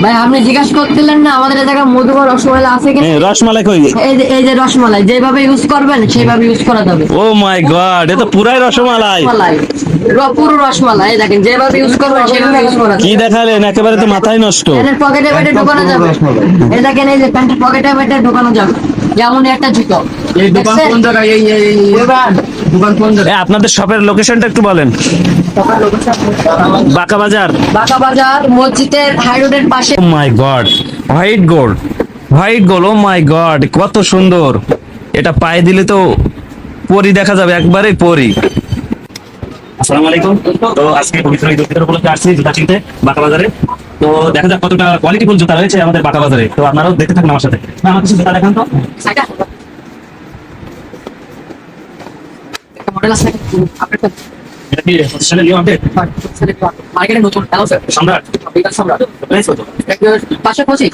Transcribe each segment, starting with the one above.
ভাই আপনি জিজ্ঞাসা করছিলেন না আমাদের এই জায়গায় মধুকর রসমালাই আছে কিনা? রসমালাই কই? এই যে রসমালাই যেভাবে ইউজ করবেন সেইভাবে ইউজ করা যাবে। ও মাই গড, এটা তো পুরাই রসমালাই। রসমালাই পুরো রসমালাই দেখেন যেভাবে ইউজ করবেন সেভাবে ইউজ করা যাবে। কি দেখালেন, একেবারে তো মাথায় নষ্ট। এর পকেটে বেটে ঢোকানো যাবে। এই দেখেন এই যে প্যান্টের পকেটে বেটে ঢোকানো যাবে যেমন একটা জুতো। এই দোকান কোন জায়গায়? এই দোকান কোন জায়গায়? আপনাদের শপের লোকেশনটা একটু বলেন। বাঁকা বাজার। বাঁকা বাজার মসজিদের হাই রোডের পাশে। Oh my god, white gold, white gold, oh my god কত সুন্দর। এটা পায়ে দিলে তো পরি দেখা যাবে, একবারে পরি। আসসালামু আলাইকুম। তো আজকে পবিত্র ঈদ উল ফিতর উপলক্ষে আসছি জুতা কিনতে বাঁকা বাজারে। তো দেখা যাক কতটা কোয়ালিটিফুল জুতা রয়েছে আমাদের বাঁকা বাজারে। তো আপনারাও দেখতে থাকুন আমার সাথে। আমার কিছু জুতা দেখান তো। মডেল আছে আপনার এটা কি প্রতিষ্ঠানের নিউ আপডেট? মার্কেটে নতুন সম্রাট। সম্রাট প্রাইস কত? 525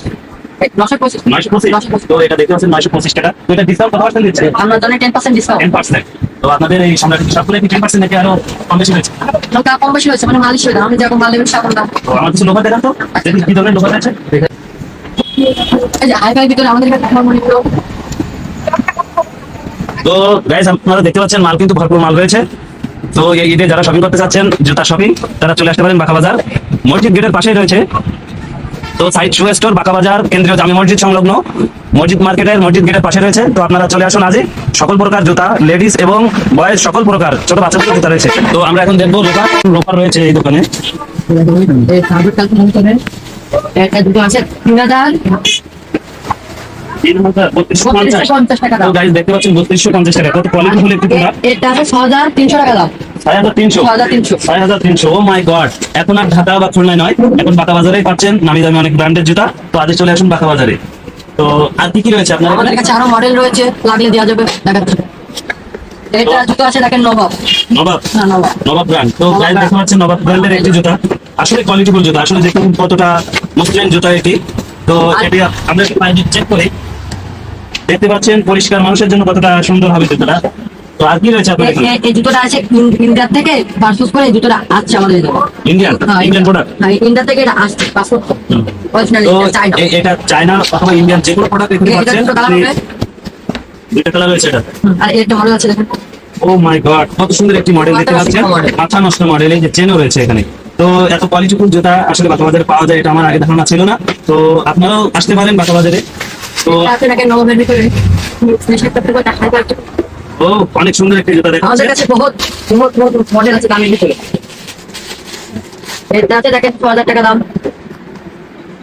925 925। তো এটা দেখতে পাচ্ছেন 925 টাকা। তো এটা ডিসকাউন্ট কত পার্সেন্ট দিচ্ছে? আমরা জানি 10% ডিসকাউন্ট। 10%। তো আপনাদের এই সম্রাট সবগুলো কি 10% নাকি আরো কম বেশি হয়েছে? নৌকা কম বেশি হয়েছে মানে মালিশ হয়ে আমি যখন মালিশ সাবন দাম। তো আমার কিছু লোভা দেখান তো, দেখি কি ধরনের লোভা আছে। এই যে হাইফাই ভিতরে আমাদের কাছে মনে হলো। তো গাইস আপনারা দেখতে পাচ্ছেন মাল কিন্তু ভরপুর মাল রয়েছে। তো এই ঈদে যারা শপিং করতে চাচ্ছেন জুতা শপিং, তারা চলে আসতে পারেন বাঁকা বাজার মসজিদ গেটের পাশেই রয়েছে। তো সাইড শু স্টোর বাঁকা বাজার কেন্দ্রীয় জামে মসজিদ সংলগ্ন মসজিদ মার্কেটের মসজিদ গেটের পাশে রয়েছে। তো আপনারা চলে আসুন আজই। সকল প্রকার জুতা লেডিস এবং বয়েজ সকল প্রকার ছোট বাচ্চাদের জুতা রয়েছে। তো আমরা এখন দেখবো লোফার। লোফার রয়েছে এই দোকানে। এই সার্ভিস ক্যালকুলেটরে একটা দুটো আছে 3000 3250 টাকা দাম। তো গাইস দেখতে পাচ্ছেন 3250 টাকা। কত কোয়ালিটি ফুল একটু তোমরা। এটা আছে 6300 টাকা দাম। 6300। 6300। ও মাই গড, এখন আর ঢাকা বা খুলনায় নয়, এখন বাঁকা বাজারেই পাচ্ছেন নামি দামি অনেক ব্র্যান্ডের জুতা। তো আজই চলে আসুন বাঁকা বাজারে। তো আর কি কি রয়েছে আপনার আমাদের কাছে আরো মডেল রয়েছে, লাগলে দেওয়া যাবে দেখাচ্ছি। এটা জুতো আছে দেখেন নবাব। নবাব। না নবাব নবাব ব্র্যান্ড। তো গাইস দেখতে পাচ্ছেন নবাব ব্র্যান্ডের একটি জুতা, আসলে কোয়ালিটিফুল জুতা। আসলে দেখুন কতটা মসৃণ জুতা এটি। তো এটি আমরা একটু পায়ে চেক করি, দেখতে পাচ্ছেন পরিষ্কার মানুষের জন্য কতটা সুন্দর হবে জুতাটা। তো আর কি রয়েছে আপনার এখানে? এই জুতোটা আছে ইন্ডিয়া থেকে পারচেজ করে এই জুতোটা আসছে আমাদের এখানে। Indian product. হ্যাঁ ইন্ডিয়া থেকে এটা আসছে পাসপোর্ট অরিজিনালি তো চাইনা। এটা চায়না অথবা ইন্ডিয়ান যে কোনো প্রোডাক্ট এখানে পাচ্ছেন। দুটো কালার রয়েছে এটা। আর একটা মডেল আছে দেখেন। ও মাই গড, কত সুন্দর একটি মডেল দেখতে পাচ্ছেন। মাথা নষ্ট মডেল, এই যে চেনও রয়েছে এখানে। তো এত কোয়ালিটিফুল জুতা আসলে বাঁকা বাজারে পাওয়া যায়, এটা আমার আগে ধারণা ছিল না। তো আপনারাও আসতে পারেন বাঁকা বাজারে। তো আছে দেখেন নবাবের ভিতরে স্পেশাল করতে পারে হাইপার। ও অনেক সুন্দর একটি জুতা দেখা আমাদের যাচ্ছে। কাছে বহুত মডেল আছে দামের ভিতরে। এটা আছে দেখেন 6000 টাকা দাম।